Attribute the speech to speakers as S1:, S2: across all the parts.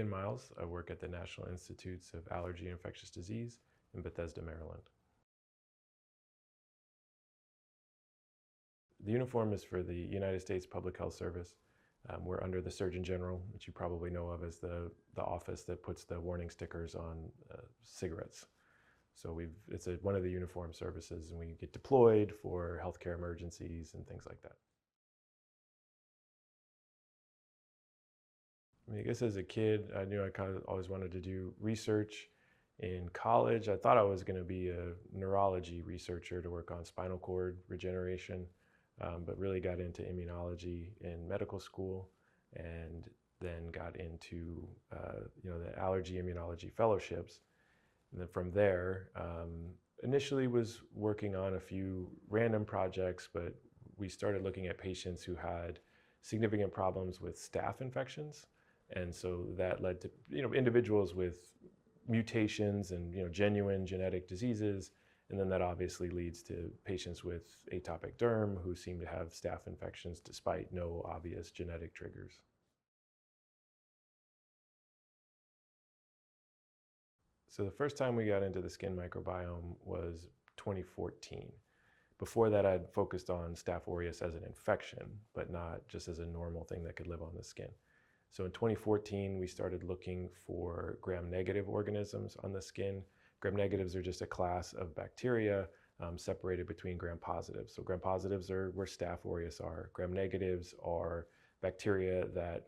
S1: Myles. I work at the National Institutes of Allergy and Infectious Disease in Bethesda, Maryland. The uniform is for the United States Public Health Service. We're under the Surgeon General, which you probably know of as the office that puts the warning stickers on cigarettes. So it's one of the uniform services, and we get deployed for healthcare emergencies and things like that. I guess as a kid, I knew I kind of always wanted to do research. In college, I thought I was going to be a neurology researcher to work on spinal cord regeneration, but really got into immunology in medical school, and then got into the allergy immunology fellowships. And then from there, initially was working on a few random projects, but we started looking at patients who had significant problems with staph infections. And so that led to individuals with mutations and genuine genetic diseases, and then that obviously leads to patients with atopic derm who seem to have staph infections despite no obvious genetic triggers. So the first time we got into the skin microbiome was 2014. Before that, I'd focused on Staph aureus as an infection, but not just as a normal thing that could live on the skin. So in 2014, we started looking for gram-negative organisms on the skin. Gram-negatives are just a class of bacteria separated between gram-positives. So gram-positives are where Staph aureus are. Gram-negatives are bacteria that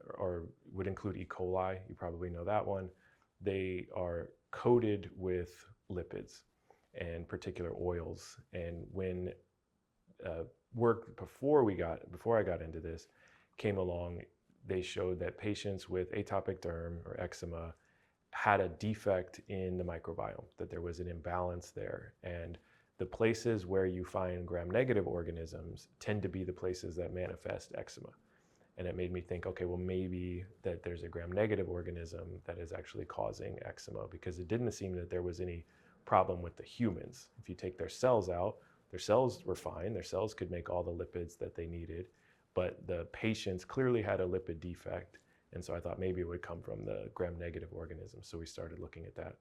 S1: would include E. coli. You probably know that one. They are coated with lipids and particular oils. And when work before I got into this came along, they showed that patients with atopic derm or eczema had a defect in the microbiome, that there was an imbalance there. And the places where you find gram-negative organisms tend to be the places that manifest eczema. And it made me think, okay, well, maybe that there's a gram-negative organism that is actually causing eczema, because it didn't seem that there was any problem with the humans. If you take their cells out, their cells were fine. Their cells could make all the lipids that they needed. But the patients clearly had a lipid defect, and so I thought maybe it would come from the gram-negative organisms. So we started looking at that.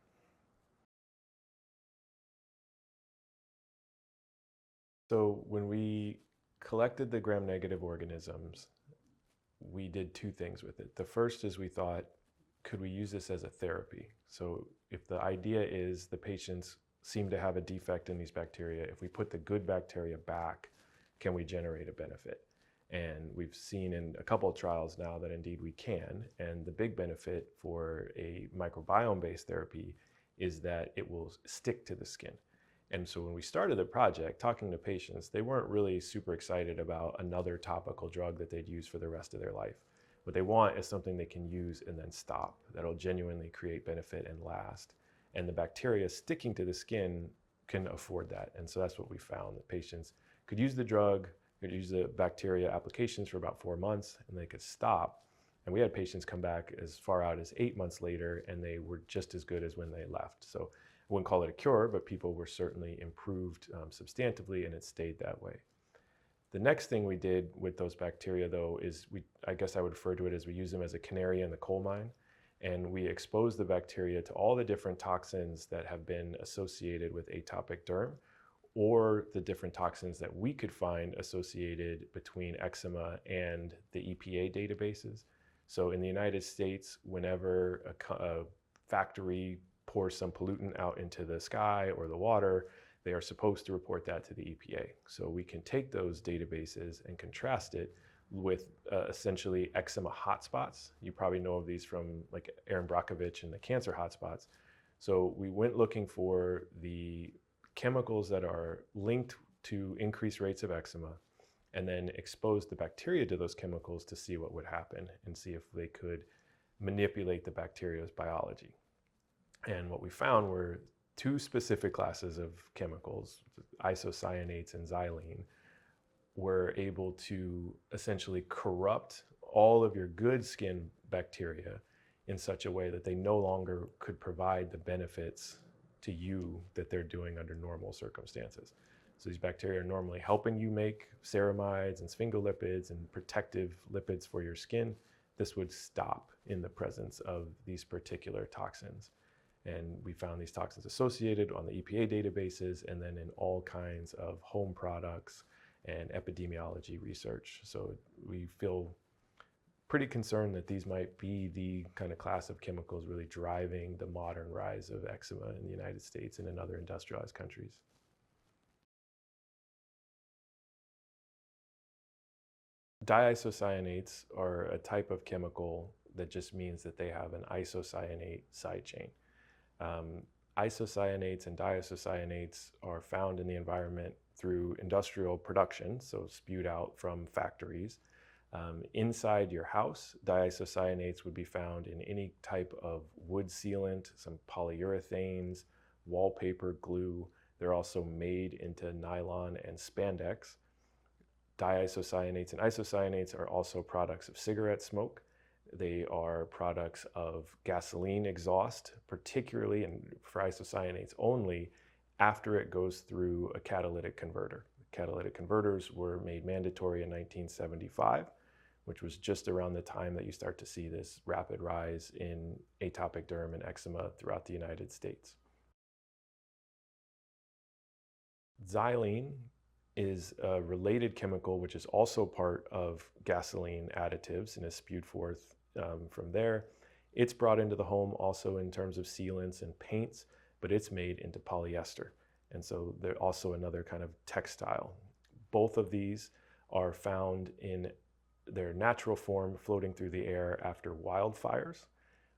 S1: So when we collected the gram-negative organisms, we did two things with it. The first is we thought, could we use this as a therapy? So if the idea is the patients seem to have a defect in these bacteria, if we put the good bacteria back, can we generate a benefit? And we've seen in a couple of trials now that indeed we can. And the big benefit for a microbiome-based therapy is that it will stick to the skin. And so when we started the project, talking to patients, they weren't really super excited about another topical drug that they'd use for the rest of their life. What they want is something they can use and then stop, that'll genuinely create benefit and last. And the bacteria sticking to the skin can afford that. And so that's what we found, that patients could use the drug, could use the bacteria applications for about 4 months, and they could stop. And we had patients come back as far out as 8 months later, and they were just as good as when they left. So I wouldn't call it a cure, but people were certainly improved substantively, and it stayed that way. The next thing we did with those bacteria, though, is I guess I would refer to it as we use them as a canary in the coal mine. And we expose the bacteria to all the different toxins that have been associated with atopic derm, or the different toxins that we could find associated between eczema and the EPA databases. So in the United States, whenever a factory pours some pollutant out into the sky or the water, they are supposed to report that to the EPA. So we can take those databases and contrast it with essentially eczema hotspots. You probably know of these from like Aaron Brockovich and the cancer hotspots. So we went looking for the chemicals that are linked to increased rates of eczema, and then exposed the bacteria to those chemicals to see what would happen and see if they could manipulate the bacteria's biology. And what we found were two specific classes of chemicals, Diisocyanates and Xylene, were able to essentially corrupt all of your good skin bacteria in such a way that they no longer could provide the benefits to you that they're doing under normal circumstances. So these bacteria are normally helping you make ceramides and sphingolipids and protective lipids for your skin. This would stop in the presence of these particular toxins. And we found these toxins associated on the EPA databases and then in all kinds of home products and epidemiology research. So we feel pretty concerned that these might be the kind of class of chemicals really driving the modern rise of eczema in the United States and in other industrialized countries. Diisocyanates are a type of chemical that just means that they have an isocyanate side chain. Isocyanates and diisocyanates are found in the environment through industrial production, so spewed out from factories. Inside your house, diisocyanates would be found in any type of wood sealant, some polyurethanes, wallpaper glue. They're also made into nylon and spandex. Diisocyanates and isocyanates are also products of cigarette smoke. They are products of gasoline exhaust, particularly, and for isocyanates only, after it goes through a catalytic converter. Catalytic converters were made mandatory in 1975, which was just around the time that you start to see this rapid rise in atopic derm and eczema throughout the United States. Xylene is a related chemical which is also part of gasoline additives and is spewed forth from there. It's brought into the home also in terms of sealants and paints, but it's made into polyester. And so they're also another kind of textile. Both of these are found in their natural form floating through the air after wildfires,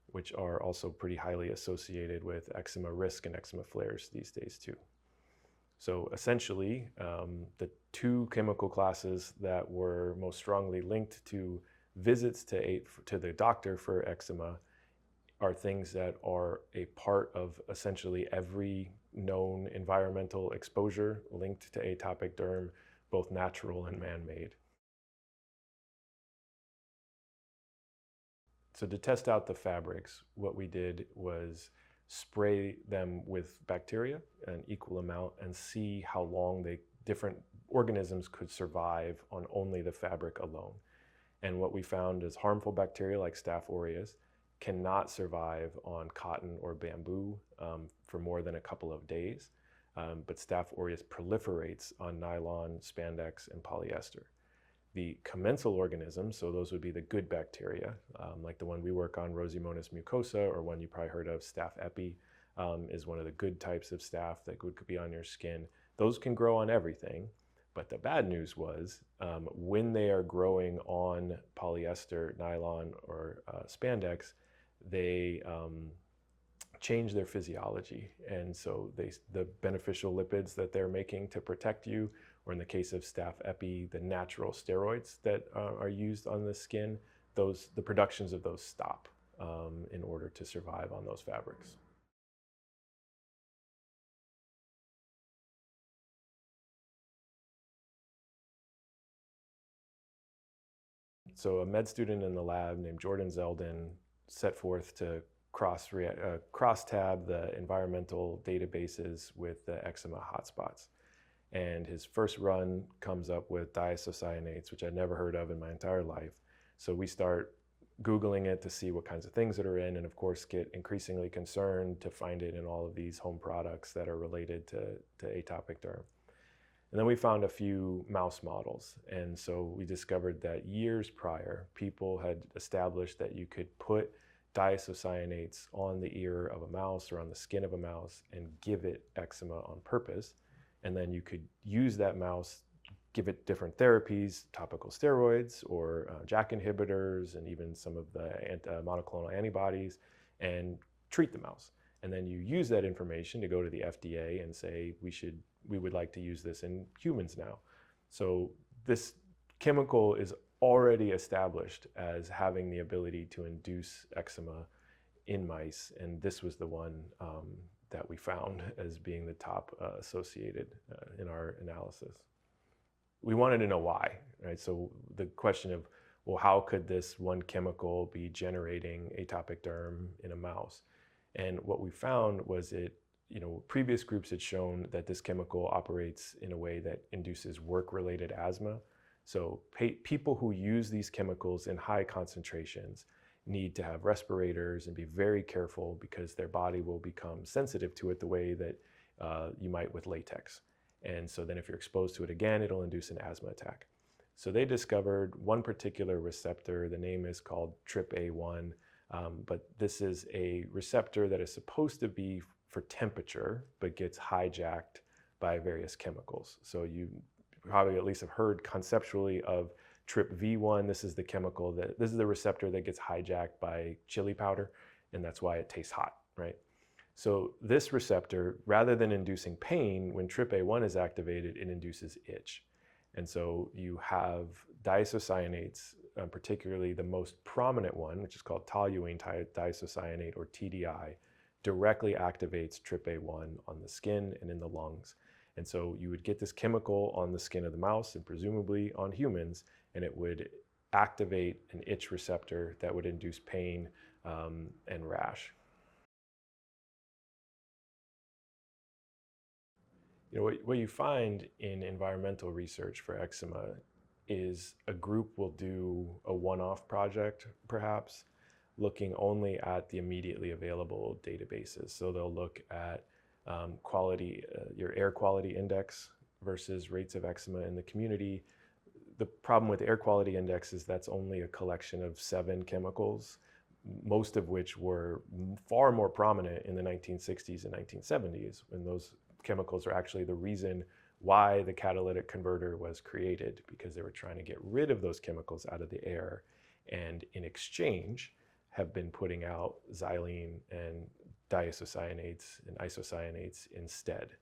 S1: which are also pretty highly associated with eczema risk and eczema flares these days too. So essentially, the two chemical classes that were most strongly linked to visits to the doctor for eczema are things that are a part of essentially every known environmental exposure linked to atopic derm, both natural and man-made. So to test out the fabrics, what we did was spray them with bacteria, an equal amount, and see how long different organisms could survive on only the fabric alone. And what we found is harmful bacteria like Staph aureus cannot survive on cotton or bamboo for more than a couple of days, but Staph aureus proliferates on nylon, spandex, and polyester. The commensal organisms, so those would be the good bacteria, like the one we work on, Rosimonas mucosa, or one you probably heard of, Staph epi, is one of the good types of staph that could be on your skin. Those can grow on everything, but the bad news was when they are growing on polyester, nylon, or spandex, they change their physiology. And so the beneficial lipids that they're making to protect you, or in the case of Staph epi, the natural steroids that are used on the skin, the productions of those stop in order to survive on those fabrics. So a med student in the lab named Jordan Zeldin set forth to cross-tab the environmental databases with the eczema hotspots. And his first run comes up with diisocyanates, which I'd never heard of in my entire life. So we start Googling it to see what kinds of things that are in, and of course get increasingly concerned to find it in all of these home products that are related to atopic derm. And then we found a few mouse models. And so we discovered that years prior, people had established that you could put diisocyanates on the ear of a mouse or on the skin of a mouse and give it eczema on purpose. And then you could use that mouse, give it different therapies, topical steroids or JAK inhibitors, and even some of the monoclonal antibodies, and treat the mouse. And then you use that information to go to the FDA and say, we would like to use this in humans now. So this chemical is already established as having the ability to induce eczema in mice, and this was the one that we found as being the top associated in our analysis. we wanted to know why, right? So the question of, well, how could this one chemical be generating atopic derm in a mouse? And what we found was previous groups had shown that this chemical operates in a way that induces work-related asthma. So people who use these chemicals in high concentrations need to have respirators and be very careful because their body will become sensitive to it the way that you might with latex. And so then if you're exposed to it again, it'll induce an asthma attack. So they discovered one particular receptor. The name is called TRPA1, but this is a receptor that is supposed to be for temperature, but gets hijacked by various chemicals. So you probably at least have heard conceptually of TRPV1. This is the receptor that gets hijacked by chili powder, and that's why it tastes hot, right? So this receptor, rather than inducing pain, when TRPA1 is activated, it induces itch. And so you have diisocyanates, particularly the most prominent one, which is called toluene diisocyanate, or TDI, directly activates TRPA1 on the skin and in the lungs. And so you would get this chemical on the skin of the mouse and presumably on humans, and it would activate an itch receptor that would induce pain and rash. What you find in environmental research for eczema is a group will do a one-off project, perhaps, looking only at the immediately available databases. So they'll look at your air quality index versus rates of eczema in the community. The problem with air quality index is that's only a collection of 7 chemicals, most of which were far more prominent in the 1960s and 1970s, when those chemicals are actually the reason why the catalytic converter was created, because they were trying to get rid of those chemicals out of the air, and in exchange have been putting out xylene and diisocyanates and isocyanates instead.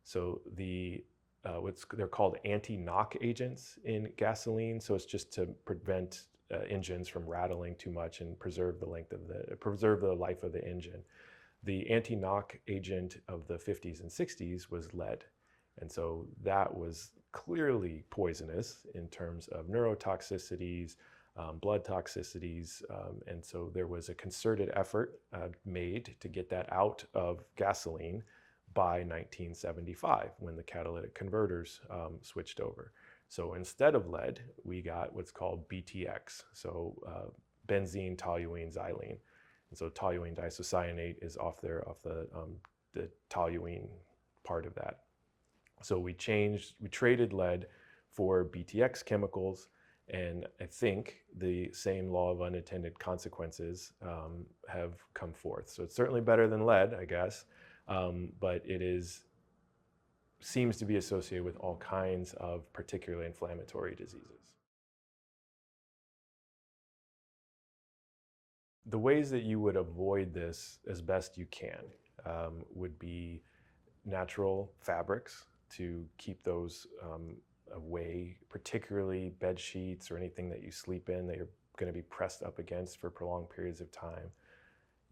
S1: So they're called anti-knock agents in gasoline. So it's just to prevent engines from rattling too much and preserve the life of the engine. The anti-knock agent of the 50s and 60s was lead. And so that was clearly poisonous in terms of neurotoxicities, blood toxicities. And so there was a concerted effort made to get that out of gasoline by 1975, when the catalytic converters switched over. So instead of lead, we got what's called BTX, so benzene, toluene, xylene. And so toluene diisocyanate is off the toluene part of that. So we traded lead for BTX chemicals, and I think the same law of unintended consequences have come forth. So it's certainly better than lead, I guess, but it seems to be associated with all kinds of particularly inflammatory diseases. The ways that you would avoid this as best you can would be natural fabrics to keep those away, particularly bed sheets or anything that you sleep in that you're going to be pressed up against for prolonged periods of time.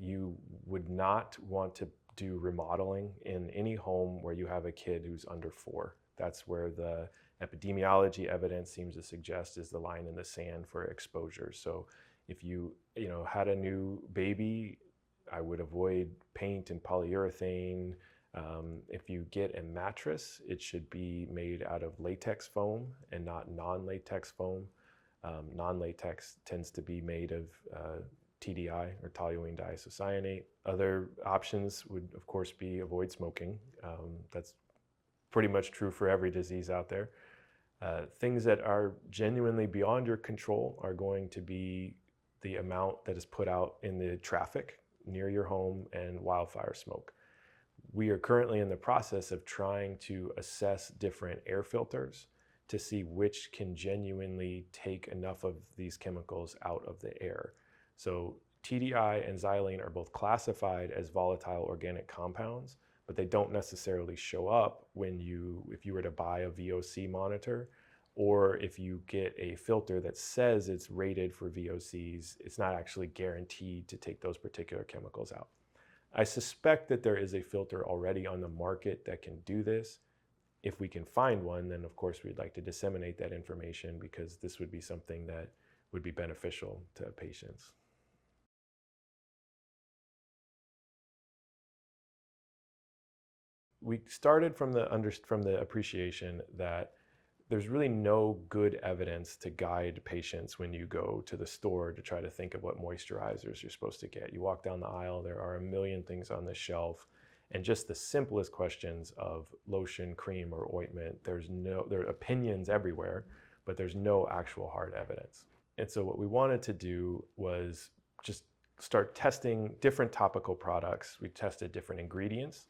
S1: You would not want to do remodeling in any home where you have a kid who's under 4. That's where the epidemiology evidence seems to suggest is the line in the sand for exposure. So if you had a new baby, I would avoid paint and polyurethane. If you get a mattress, it should be made out of latex foam and not non-latex foam. Non-latex tends to be made of TDI, or toluene diisocyanate. Other options would, of course, be avoid smoking. That's pretty much true for every disease out there. Things that are genuinely beyond your control are going to be the amount that is put out in the traffic near your home and wildfire smoke. We are currently in the process of trying to assess different air filters to see which can genuinely take enough of these chemicals out of the air. So TDI and xylene are both classified as volatile organic compounds, but they don't necessarily show up if you were to buy a VOC monitor, or if you get a filter that says it's rated for VOCs, it's not actually guaranteed to take those particular chemicals out. I suspect that there is a filter already on the market that can do this. If we can find one, then of course we'd like to disseminate that information, because this would be something that would be beneficial to patients. We started from the appreciation that there's really no good evidence to guide patients when you go to the store to try to think of what moisturizers you're supposed to get. You walk down the aisle, there are a million things on the shelf, and just the simplest questions of lotion, cream, or ointment, there are opinions everywhere, but there's no actual hard evidence. And so what we wanted to do was just start testing different topical products. We tested different ingredients,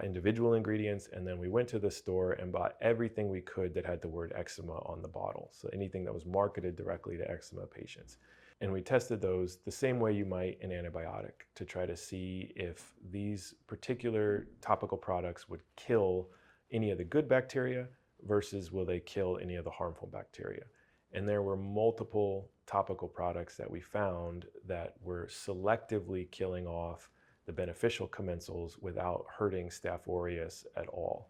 S1: individual ingredients, and then we went to the store and bought everything we could that had the word eczema on the bottle. So anything that was marketed directly to eczema patients. And we tested those the same way you might an antibiotic, to try to see if these particular topical products would kill any of the good bacteria versus will they kill any of the harmful bacteria. And there were multiple topical products that we found that were selectively killing off the beneficial commensals without hurting Staph aureus at all.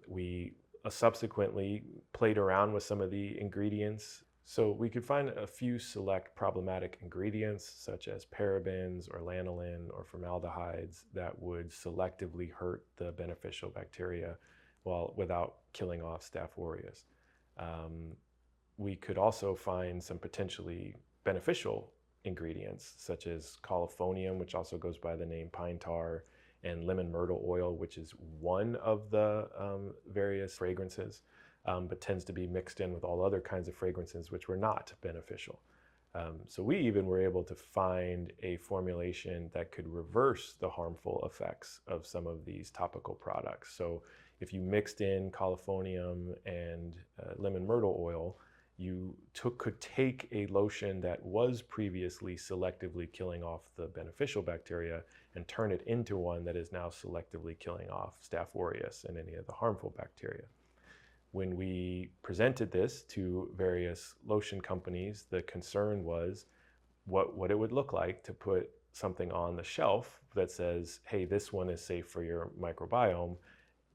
S1: We subsequently played around with some of the ingredients. So we could find a few select problematic ingredients, such as parabens or lanolin or formaldehydes, that would selectively hurt the beneficial bacteria without killing off Staph aureus. We could also find some potentially beneficial ingredients, such as coliformium, which also goes by the name pine tar, and lemon myrtle oil, which is one of the various fragrances, but tends to be mixed in with all other kinds of fragrances, which were not beneficial. So we even were able to find a formulation that could reverse the harmful effects of some of these topical products. So if you mixed in coliformium and lemon myrtle oil, you could take a lotion that was previously selectively killing off the beneficial bacteria and turn it into one that is now selectively killing off Staph aureus and any of the harmful bacteria. When we presented this to various lotion companies, the concern was what it would look like to put something on the shelf that says, hey, this one is safe for your microbiome,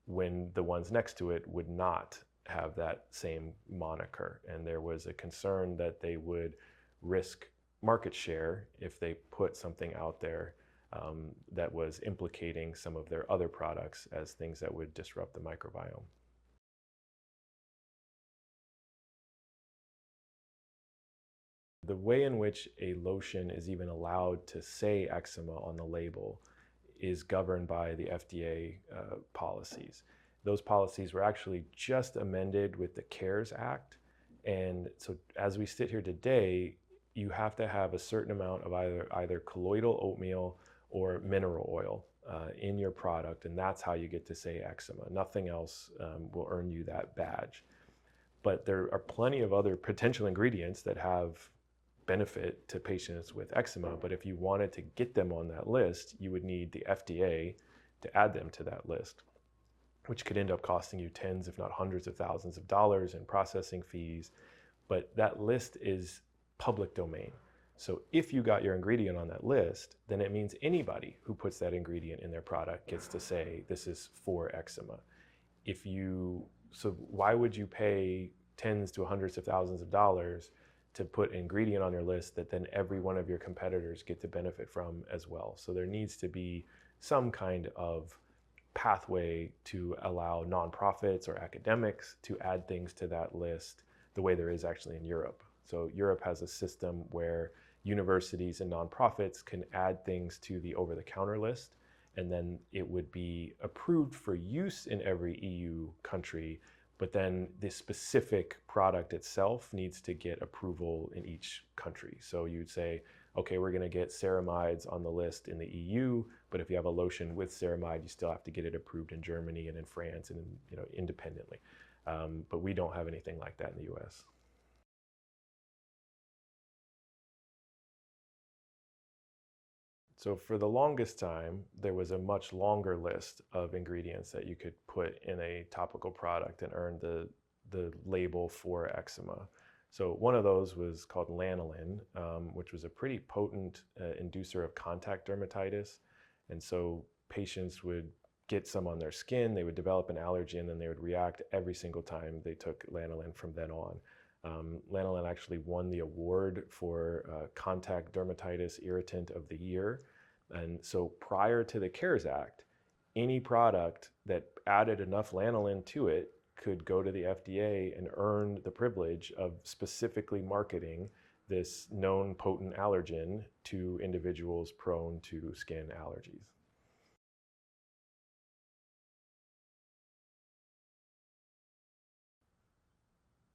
S1: when the ones next to it would not have that same moniker. And there was a concern that they would risk market share if they put something out there that was implicating some of their other products as things that would disrupt the microbiome. The way in which a lotion is even allowed to say eczema on the label is governed by the FDA policies. Those policies were actually just amended with the CARES Act. And so as we sit here today, you have to have a certain amount of either colloidal oatmeal or mineral oil in your product, and that's how you get to say eczema. Nothing else will earn you that badge. But there are plenty of other potential ingredients that have benefit to patients with eczema, but if you wanted to get them on that list, you would need the FDA to add them to that list, which could end up costing you tens, if not hundreds of thousands of dollars in processing fees. But that list is public domain. So if you got your ingredient on that list, then it means anybody who puts that ingredient in their product gets to say, this is for eczema. So why would you pay tens to hundreds of thousands of dollars to put an ingredient on your list that then every one of your competitors get to benefit from as well? So there needs to be some kind of pathway to allow nonprofits or academics to add things to that list the way there is actually in Europe. So Europe has a system where universities and nonprofits can add things to the over-the-counter list, and then it would be approved for use in every EU country, but then the specific product itself needs to get approval in each country. So you'd say, okay, we're going to get ceramides on the list in the EU, but if you have a lotion with ceramide, you still have to get it approved in Germany and in France and independently. But we don't have anything like that in the US. So for the longest time, there was a much longer list of ingredients that you could put in a topical product and earn the label for eczema. So one of those was called lanolin, which was a pretty potent inducer of contact dermatitis. And so patients would get some on their skin, they would develop an allergy, and then they would react every single time they took lanolin from then on. Lanolin actually won the award for contact dermatitis irritant of the year. And so prior to the CARES Act, any product that added enough lanolin to it could go to the FDA and earn the privilege of specifically marketing this known potent allergen to individuals prone to skin allergies.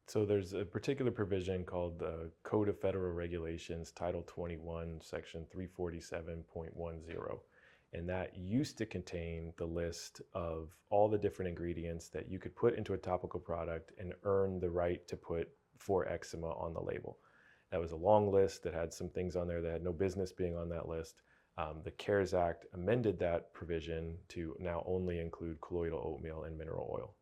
S1: So there's a particular provision called the Code of Federal Regulations, Title 21, Section 347.10. And that used to contain the list of all the different ingredients that you could put into a topical product and earn the right to put for eczema on the label. That was a long list that had some things on there that had no business being on that list. The CARES Act amended that provision to now only include colloidal oatmeal and mineral oil.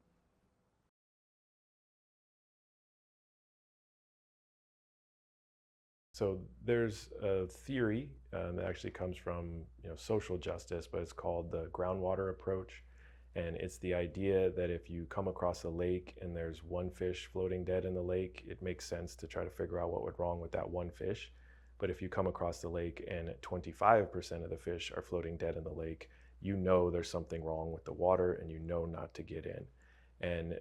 S1: So there's a theory that actually comes from social justice, but it's called the groundwater approach. And it's the idea that if you come across a lake and there's one fish floating dead in the lake, it makes sense to try to figure out what went wrong with that one fish. But if you come across the lake and 25% of the fish are floating dead in the lake, you know there's something wrong with the water and you know not to get in. And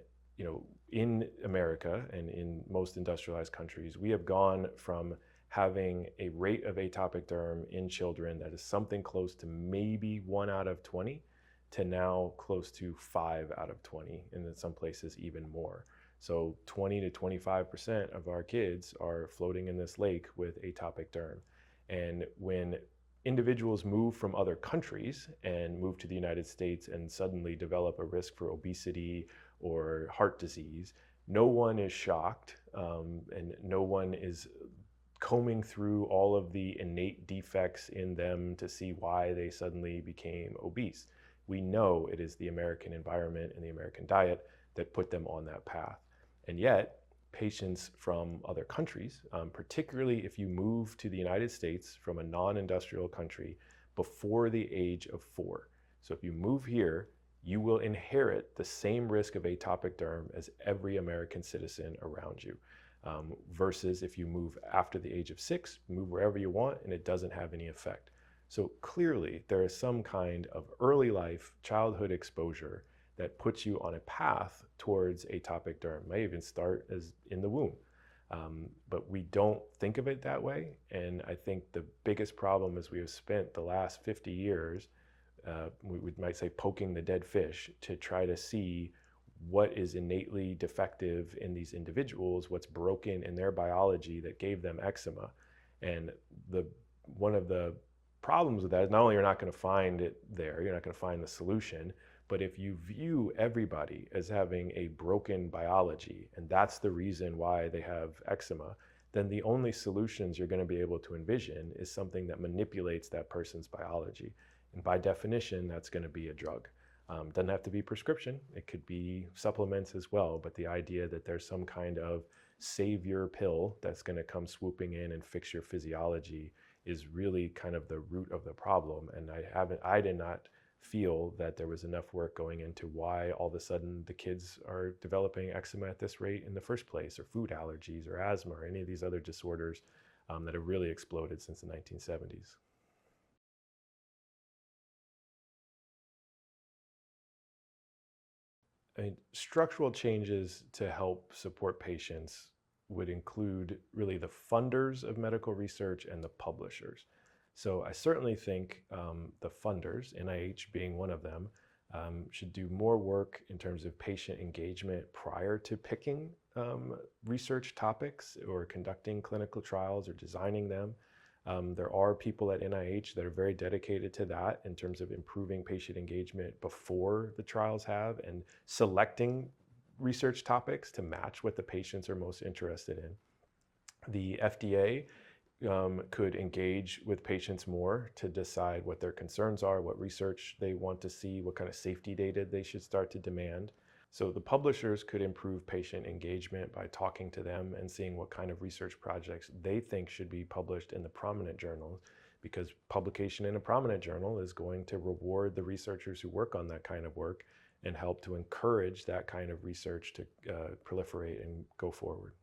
S1: in America and in most industrialized countries, we have gone from having a rate of atopic derm in children that is something close to maybe 1 out of 20 to now close to 5 out of 20, and in some places even more. So 20 to 25% of our kids are floating in this lake with atopic derm. And when individuals move from other countries and move to the United States and suddenly develop a risk for obesity or heart disease, no one is shocked, and no one is combing through all of the innate defects in them to see why they suddenly became obese. We know it is the American environment and the American diet that put them on that path. And yet, patients from other countries, particularly if you move to the United States from a non-industrial country before the age of 4. So if you move here, you will inherit the same risk of atopic derm as every American citizen around you. Versus if you move after the age of 6, move wherever you want, and it doesn't have any effect. So clearly, there is some kind of early life childhood exposure that puts you on a path towards atopic derm. It may even start as in the womb. But we don't think of it that way. And I think the biggest problem is we have spent the last 50 years, we might say poking the dead fish to try to see what is innately defective in these individuals, what's broken in their biology that gave them eczema. And one of the problems with that is not only you're not going to find it there, you're not going to find the solution, but if you view everybody as having a broken biology, and that's the reason why they have eczema, then the only solutions you're going to be able to envision is something that manipulates that person's biology. And by definition, that's going to be a drug. Doesn't have to be prescription, it could be supplements as well, but the idea that there's some kind of savior pill that's going to come swooping in and fix your physiology is really kind of the root of the problem. And I did not feel that there was enough work going into why all of a sudden the kids are developing eczema at this rate in the first place, or food allergies or asthma or any of these other disorders that have really exploded since the 1970s. I mean, structural changes to help support patients would include really the funders of medical research and the publishers. So I certainly think the funders, NIH being one of them, should do more work in terms of patient engagement prior to picking research topics or conducting clinical trials or designing them. There are people at NIH that are very dedicated to that in terms of improving patient engagement before the trials have and selecting research topics to match what the patients are most interested in. The FDA could engage with patients more to decide what their concerns are, what research they want to see, what kind of safety data they should start to demand. So the publishers could improve patient engagement by talking to them and seeing what kind of research projects they think should be published in the prominent journals. because publication in a prominent journal is going to reward the researchers who work on that kind of work and help to encourage that kind of research to proliferate and go forward.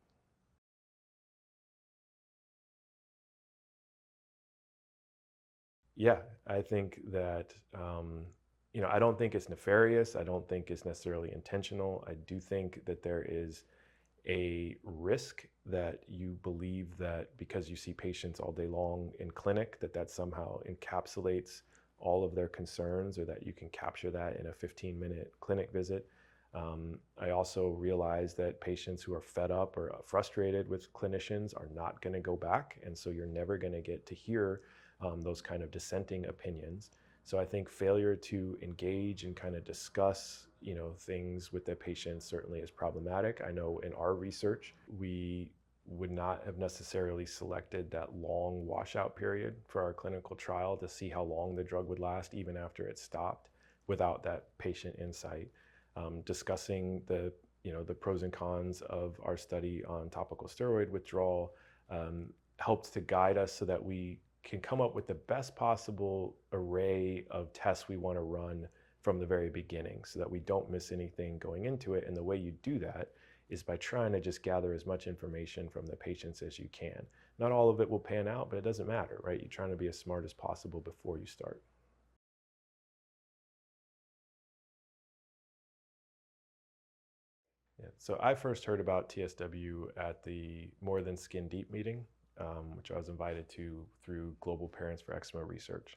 S1: Yeah, I think that, I don't think it's nefarious. I don't think it's necessarily intentional. I do think that there is a risk that you believe that because you see patients all day long in clinic, that somehow encapsulates all of their concerns, or that you can capture that in a 15-minute clinic visit. I also realize that patients who are fed up or frustrated with clinicians are not going to go back, and so you're never going to get to hear those kind of dissenting opinions. So I think failure to engage and kind of discuss, things with the patients certainly is problematic. I know in our research, we would not have necessarily selected that long washout period for our clinical trial to see how long the drug would last even after it stopped without that patient insight. Discussing the pros and cons of our study on topical steroid withdrawal helps to guide us so that we can come up with the best possible array of tests we want to run from the very beginning so that we don't miss anything going into it. And the way you do that is by trying to just gather as much information from the patients as you can. Not all of it will pan out, but it doesn't matter, right? You're trying to be as smart as possible before you start. Yeah. So I first heard about TSW at the More Than Skin Deep meeting, which I was invited to through Global Parents for Eczema Research.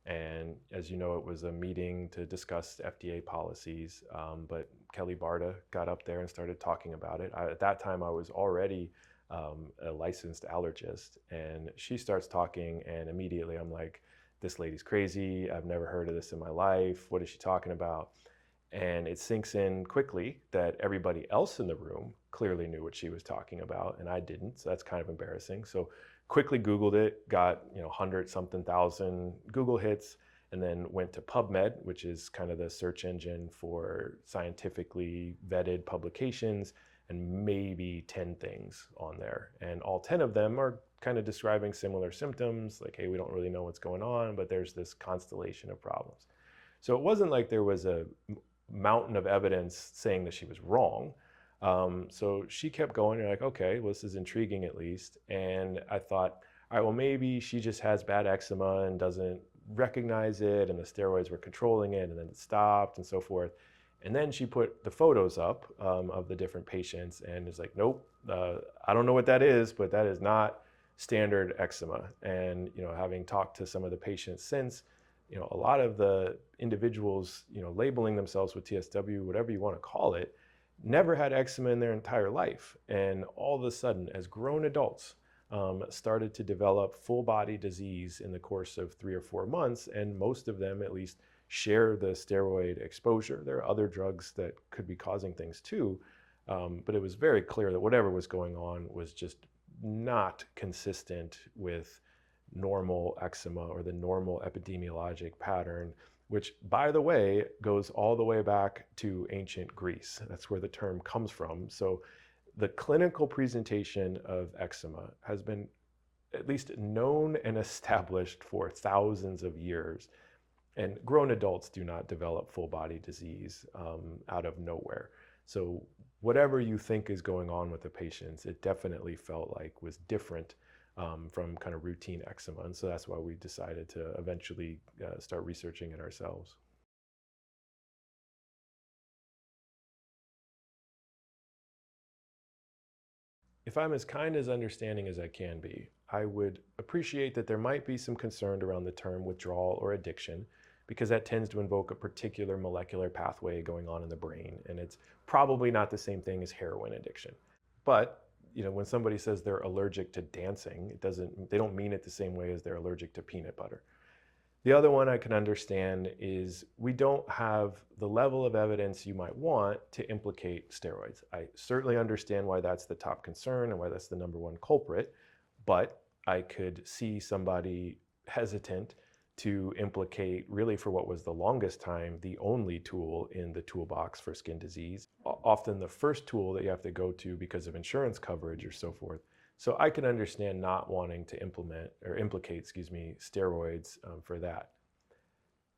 S1: And as you know, it was a meeting to discuss FDA policies, but Kelly Barta got up there and started talking about it. At that time, I was already a licensed allergist, and she starts talking, and immediately I'm like, this lady's crazy. I've never heard of this in my life. What is she talking about? And it sinks in quickly that everybody else in the room clearly knew what she was talking about, and I didn't. So that's kind of embarrassing. So quickly Googled it, got 100-something thousand Google hits, and then went to PubMed, which is kind of the search engine for scientifically vetted publications, and maybe 10 things on there. And all 10 of them are kind of describing similar symptoms, like, hey, we don't really know what's going on, but there's this constellation of problems. So it wasn't like there was a mountain of evidence saying that she was wrong. So she kept going, and like, okay, well, this is intriguing at least. And I thought, all right, well, maybe she just has bad eczema and doesn't recognize it, and the steroids were controlling it, and then it stopped and so forth. And then she put the photos up of the different patients and is like, nope, I don't know what that is, but that is not standard eczema. And, having talked to some of the patients since, a lot of the individuals, labeling themselves with TSW, whatever you want to call it, never had eczema in their entire life. And all of a sudden, as grown adults, started to develop full body disease in the course of 3 or 4 months. And most of them at least share the steroid exposure. There are other drugs that could be causing things too. But it was very clear that whatever was going on was just not consistent with normal eczema or the normal epidemiologic pattern, which, by the way, goes all the way back to ancient Greece. That's where the term comes from. So the clinical presentation of eczema has been at least known and established for thousands of years. And grown adults do not develop full body disease out of nowhere. So whatever you think is going on with the patients, it definitely felt like was different from kind of routine eczema. And so that's why we decided to eventually start researching it ourselves. If I'm as kind as understanding as I can be, I would appreciate that there might be some concern around the term withdrawal or addiction, because that tends to invoke a particular molecular pathway going on in the brain, and it's probably not the same thing as heroin addiction. But when somebody says they're allergic to dancing, they don't mean it the same way as they're allergic to peanut butter. The other one I can understand is we don't have the level of evidence you might want to implicate steroids. I certainly understand why that's the top concern and why that's the number one culprit, but I could see somebody hesitant to implicate, really for what was the longest time, the only tool in the toolbox for skin disease. Often the first tool that you have to go to because of insurance coverage or so forth. So I can understand not wanting to implicate, steroids for that.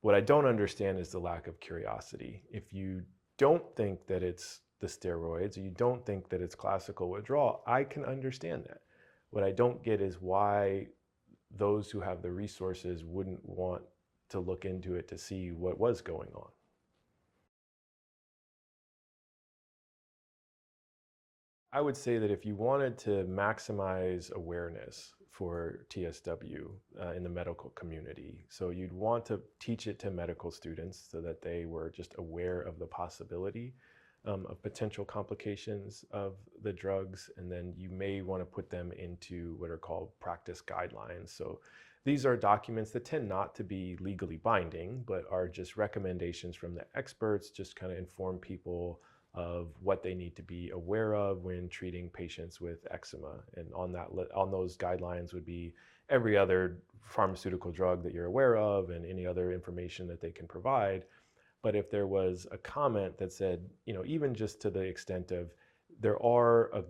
S1: What I don't understand is the lack of curiosity. If you don't think that it's the steroids, or you don't think that it's classical withdrawal, I can understand that. What I don't get is why those who have the resources wouldn't want to look into it to see what was going on. I would say that if you wanted to maximize awareness for TSW in the medical community, so you'd want to teach it to medical students so that they were just aware of the possibility of potential complications of the drugs, and then you may want to put them into what are called practice guidelines. So these are documents that tend not to be legally binding, but are just recommendations from the experts, just kind of inform people of what they need to be aware of when treating patients with eczema. And on those guidelines would be every other pharmaceutical drug that you're aware of and any other information that they can provide. But if there was a comment that said, even just to the extent of there are a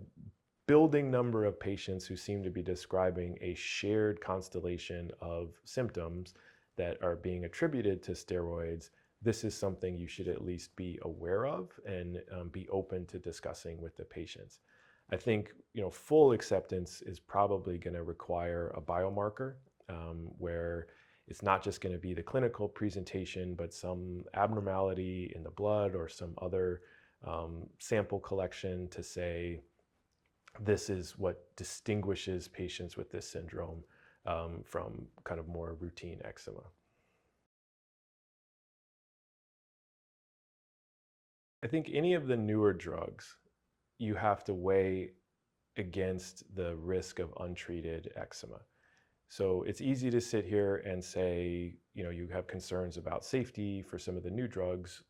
S1: building number of patients who seem to be describing a shared constellation of symptoms that are being attributed to steroids, this is something you should at least be aware of and be open to discussing with the patients. I think full acceptance is probably going to require a biomarker where it's not just going to be the clinical presentation, but some abnormality in the blood or some other sample collection to say this is what distinguishes patients with this syndrome from kind of more routine eczema. I think any of the newer drugs, you have to weigh against the risk of untreated eczema. So it's easy to sit here and say, you have concerns about safety for some of the new drugs,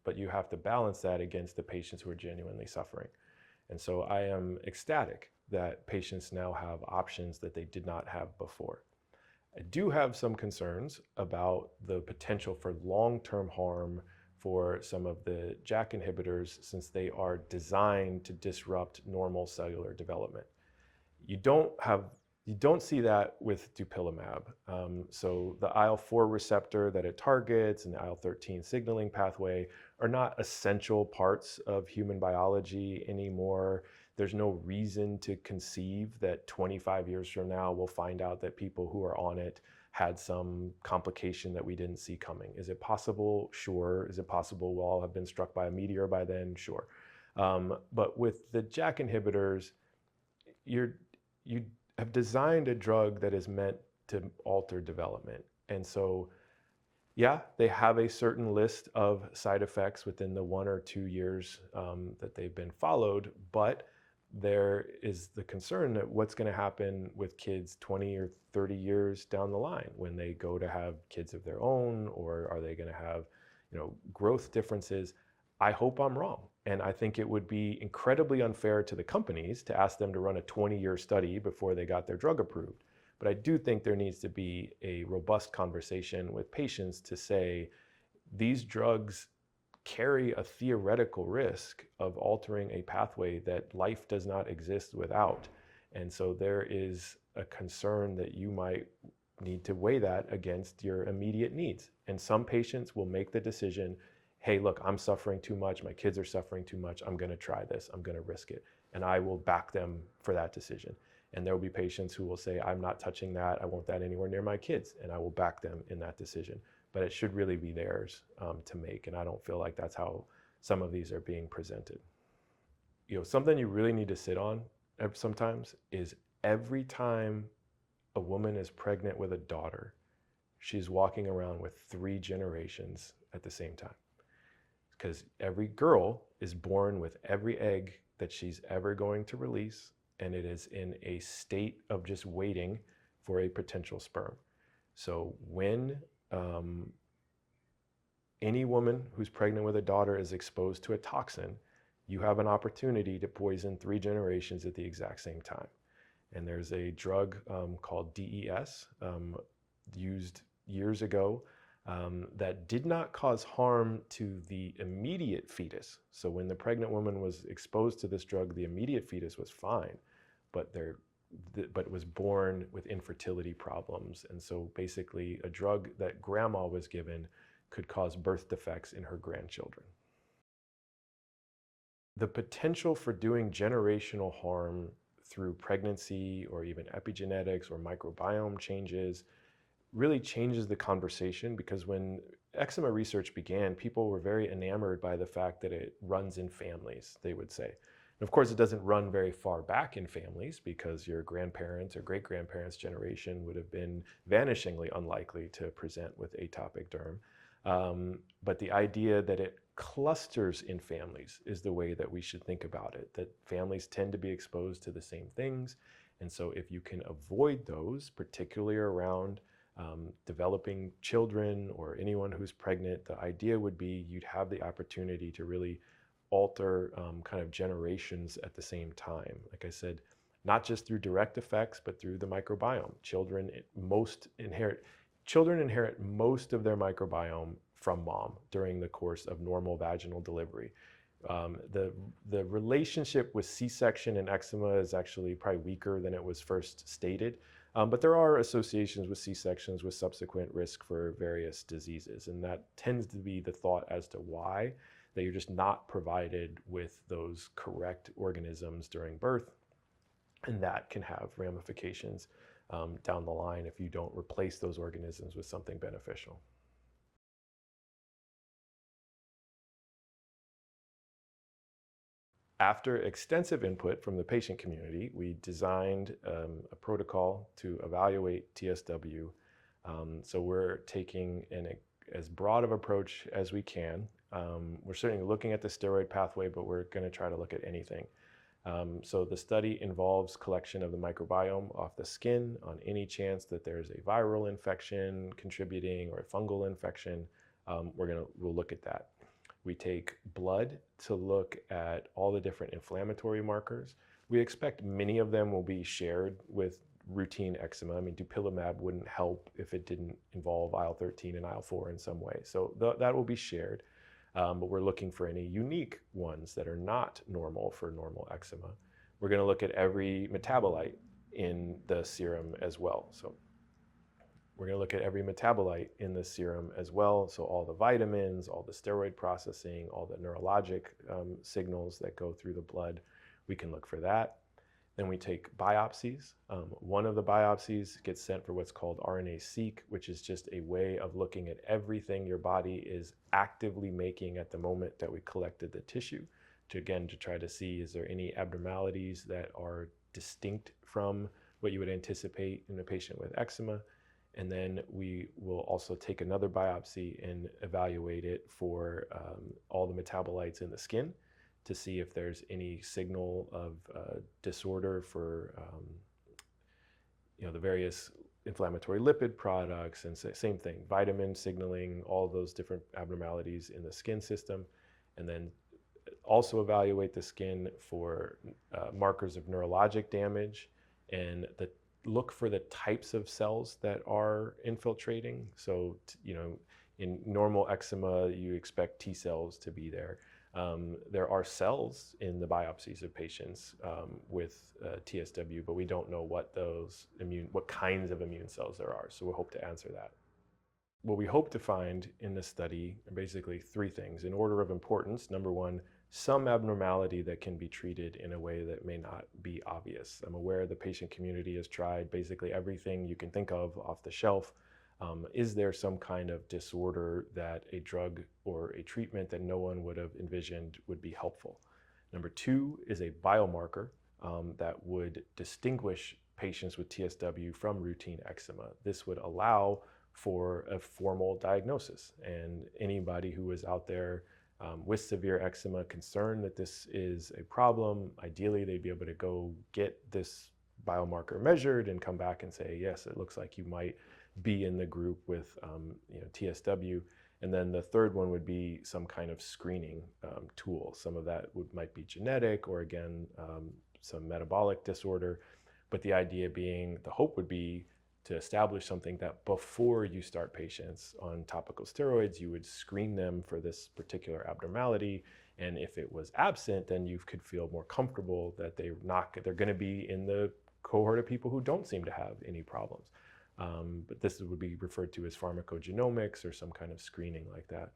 S1: but you have to balance that against the patients who are genuinely suffering. And so I am ecstatic that patients now have options that they did not have before. I do have some concerns about the potential for long-term harm for some of the JAK inhibitors, since they are designed to disrupt normal cellular development. You don't see that with dupilumab. So the IL-4 receptor that it targets and the IL-13 signaling pathway are not essential parts of human biology anymore. There's no reason to conceive that 25 years from now we'll find out that people who are on it had some complication that we didn't see coming. Is it possible? Sure. Is it possible we'll all have been struck by a meteor by then? Sure. But with the JAK inhibitors, you have designed a drug that is meant to alter development. And so, yeah, they have a certain list of side effects within the 1 or 2 years that they've been followed, but there is the concern that what's going to happen with kids 20 or 30 years down the line when they go to have kids of their own, or are they going to have, growth differences? I hope I'm wrong. And I think it would be incredibly unfair to the companies to ask them to run a 20-year study before they got their drug approved. But I do think there needs to be a robust conversation with patients to say these drugs carry a theoretical risk of altering a pathway that life does not exist without. And so there is a concern that you might need to weigh that against your immediate needs. And some patients will make the decision, hey, look, I'm suffering too much. My kids are suffering too much. I'm going to try this. I'm going to risk it. And I will back them for that decision. And there will be patients who will say, I'm not touching that. I want that anywhere near my kids. And I will back them in that decision. But it should really be theirs to make. And I don't feel like that's how some of these are being presented. Something you really need to sit on sometimes is every time a woman is pregnant with a daughter, she's walking around with 3 generations at the same time. Because every girl is born with every egg that she's ever going to release, and it is in a state of just waiting for a potential sperm. So when any woman who's pregnant with a daughter is exposed to a toxin, you have an opportunity to poison 3 generations at the exact same time. And there's a drug called DES used years ago that did not cause harm to the immediate fetus. So when the pregnant woman was exposed to this drug, the immediate fetus was fine, but their but was born with infertility problems. And so basically a drug that grandma was given could cause birth defects in her grandchildren. The potential for doing generational harm through pregnancy or even epigenetics or microbiome changes really changes the conversation, because when eczema research began, people were very enamored by the fact that it runs in families, they would say. And of course, it doesn't run very far back in families, because your grandparents or great-grandparents' generation would have been vanishingly unlikely to present with atopic derm. But the idea that it clusters in families is the way that we should think about it, that families tend to be exposed to the same things. And so if you can avoid those, particularly around developing children or anyone who's pregnant, the idea would be you'd have the opportunity to really alter kind of generations at the same time. Like I said, not just through direct effects, but through the microbiome. Children inherit most of their microbiome from mom during the course of normal vaginal delivery. The relationship with C-section and eczema is actually probably weaker than it was first stated. But there are associations with C-sections with subsequent risk for various diseases. And that tends to be the thought as to why, that you're just not provided with those correct organisms during birth. And that can have ramifications down the line if you don't replace those organisms with something beneficial. After extensive input from the patient community, we designed a protocol to evaluate TSW. So we're taking as broad of approach as we can. We're certainly looking at the steroid pathway, but we're going to try to look at anything. So the study involves collection of the microbiome off the skin on any chance that there's a viral infection contributing or a fungal infection. We'll look at that. We take blood to look at all the different inflammatory markers. We expect many of them will be shared with routine eczema. I mean, dupilumab wouldn't help if it didn't involve IL-13 and IL-4 in some way. So that will be shared. But we're looking for any unique ones that are not normal for normal eczema. We're going to look at every metabolite in the serum as well. So we're going to look at every metabolite in the serum as well. So all the vitamins, all the steroid processing, all the neurologic signals that go through the blood, we can look for that. Then we take biopsies. One of the biopsies gets sent for what's called RNA-seq, which is just a way of looking at everything your body is actively making at the moment that we collected the tissue, to try to see, is there any abnormalities that are distinct from what you would anticipate in a patient with eczema. And then we will also take another biopsy and evaluate it for all the metabolites in the skin to see if there's any signal of disorder for the various inflammatory lipid products, and same thing, vitamin signaling, all those different abnormalities in the skin system. And then also evaluate the skin for markers of neurologic damage, and look for the types of cells that are infiltrating. So, in normal eczema, you expect T cells to be there. There are cells in the biopsies of patients with TSW, but we don't know what kinds of immune cells there are. So we'll hope to answer that. What we hope to find in this study are basically three things in order of importance. Number one, some abnormality that can be treated in a way that may not be obvious. I'm aware the patient community has tried basically everything you can think of off the shelf. Is there some kind of disorder that a drug or a treatment that no one would have envisioned would be helpful? Number two is a biomarker that would distinguish patients with TSW from routine eczema. This would allow for a formal diagnosis, and anybody who is out there with severe eczema concerned that this is a problem, ideally they'd be able to go get this biomarker measured and come back and say, yes, it looks like you might be in the group with TSW. And then the third one would be some kind of screening tool. Some of that might be genetic, or again, some metabolic disorder. But the idea being, the hope would be to establish something that before you start patients on topical steroids, you would screen them for this particular abnormality. And if it was absent, then you could feel more comfortable that they're going to be in the cohort of people who don't seem to have any problems. But this would be referred to as pharmacogenomics or some kind of screening like that.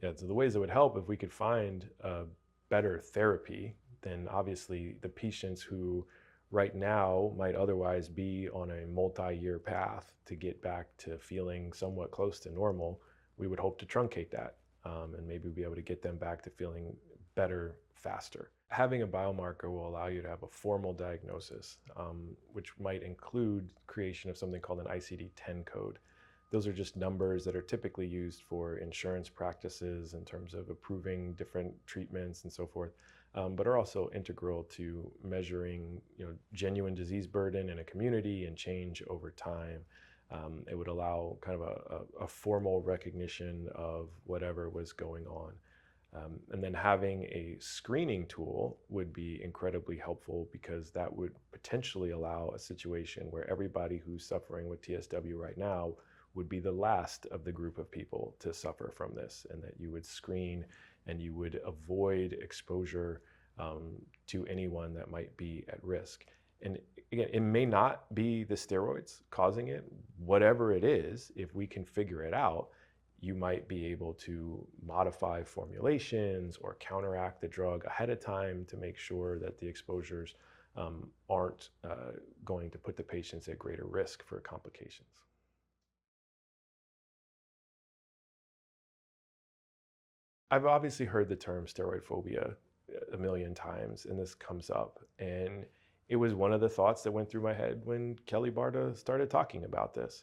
S1: Yeah, so the ways it would help if we could find a better therapy, then obviously the patients who right now might otherwise be on a multi-year path to get back to feeling somewhat close to normal, we would hope to truncate that, and maybe be able to get them back to feeling better faster. Having a biomarker will allow you to have a formal diagnosis, which might include creation of something called an ICD-10 code. Those are just numbers that are typically used for insurance practices in terms of approving different treatments and so forth, but are also integral to measuring, genuine disease burden in a community and change over time. It would allow kind of a formal recognition of whatever was going on. And then having a screening tool would be incredibly helpful, because that would potentially allow a situation where everybody who's suffering with TSW right now would be the last of the group of people to suffer from this, and that you would screen and you would avoid exposure to anyone that might be at risk. And again, it may not be the steroids causing it. Whatever it is, if we can figure it out, you might be able to modify formulations or counteract the drug ahead of time to make sure that the exposures aren't going to put the patients at greater risk for complications. I've obviously heard the term steroid phobia a million times, and this comes up. And it was one of the thoughts that went through my head when Kelly Barta started talking about this.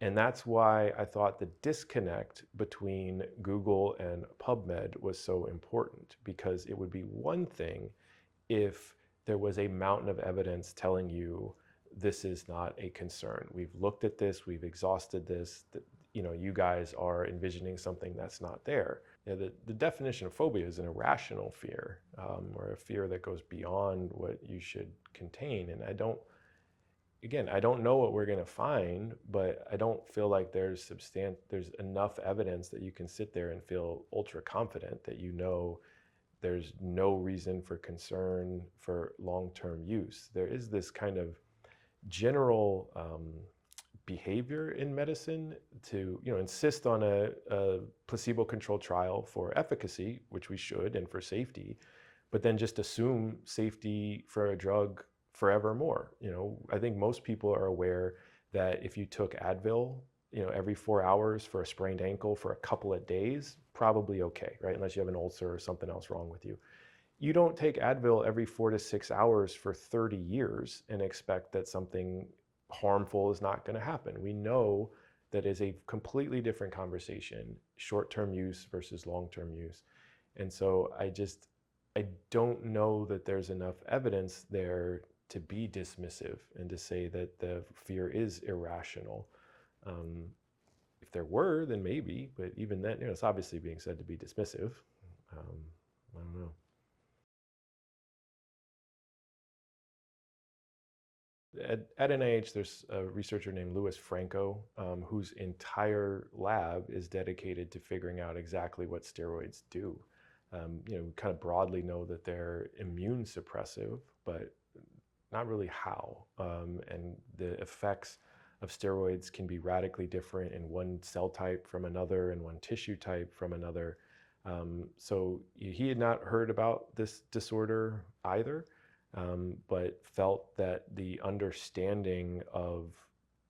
S1: And that's why I thought the disconnect between Google and PubMed was so important, because it would be one thing if there was a mountain of evidence telling you this is not a concern. We've looked at this, we've exhausted this, you guys are envisioning something that's not there. The definition of phobia is an irrational fear, or a fear that goes beyond what you should contain. And I don't know what we're going to find, but I don't feel like there's enough evidence that you can sit there and feel ultra confident that there's no reason for concern for long-term use. There is this kind of general behavior in medicine to insist on a placebo-controlled trial for efficacy, which we should, and for safety, but then just assume safety for a drug forevermore. I think most people are aware that if you took Advil, every 4 hours for a sprained ankle for a couple of days, probably okay, right? Unless you have an ulcer or something else wrong with you. You don't take Advil every 4 to 6 hours for 30 years and expect that something harmful is not going to happen. We know that is a completely different conversation, short-term use versus long-term use. And so I don't know that there's enough evidence there to be dismissive and to say that the fear is irrational. If there were, then maybe, but even then, it's obviously being said to be dismissive. I don't know. At NIH, there's a researcher named Louis Franco, whose entire lab is dedicated to figuring out exactly what steroids do. We kind of broadly know that they're immune suppressive, but not really how. And the effects of steroids can be radically different in one cell type from another and one tissue type from another. So he had not heard about this disorder either, but felt that the understanding of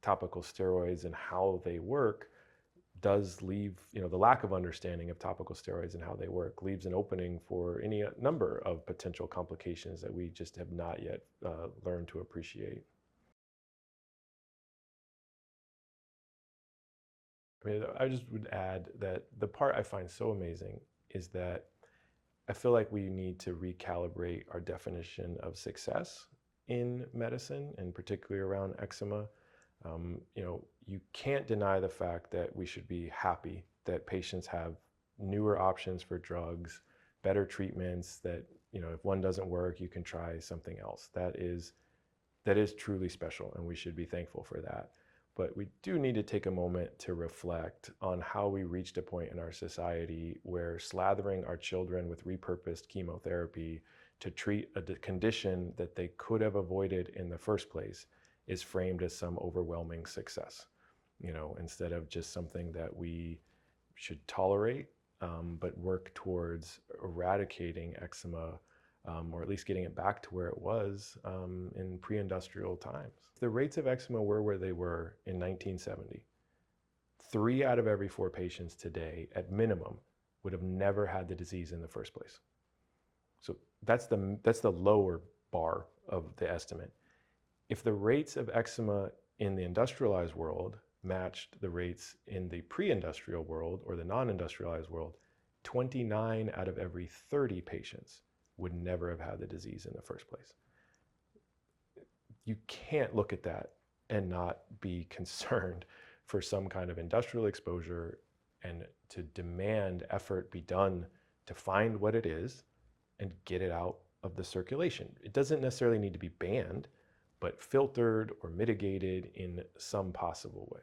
S1: topical steroids and how they work does leave, the lack of understanding of topical steroids and how they work leaves an opening for any number of potential complications that we just have not yet learned to appreciate. I just would add that the part I find so amazing is that I feel like we need to recalibrate our definition of success in medicine, and particularly around eczema. You can't deny the fact that we should be happy that patients have newer options for drugs, better treatments, that if one doesn't work, you can try something else. That is truly special, and we should be thankful for that. But we do need to take a moment to reflect on how we reached a point in our society where slathering our children with repurposed chemotherapy to treat a condition that they could have avoided in the first place is framed as some overwhelming success, instead of just something that we should tolerate, but work towards eradicating eczema, or at least getting it back to where it was in pre-industrial times. The rates of eczema were where they were in 1970. 3 out of every 4 patients today, at minimum, would have never had the disease in the first place. So that's the lower bar of the estimate. If the rates of eczema in the industrialized world matched the rates in the pre-industrial world or the non-industrialized world, 29 out of every 30 patients would never have had the disease in the first place. You can't look at that and not be concerned for some kind of industrial exposure and to demand effort be done to find what it is and get it out of the circulation. It doesn't necessarily need to be banned, but filtered or mitigated in some possible way.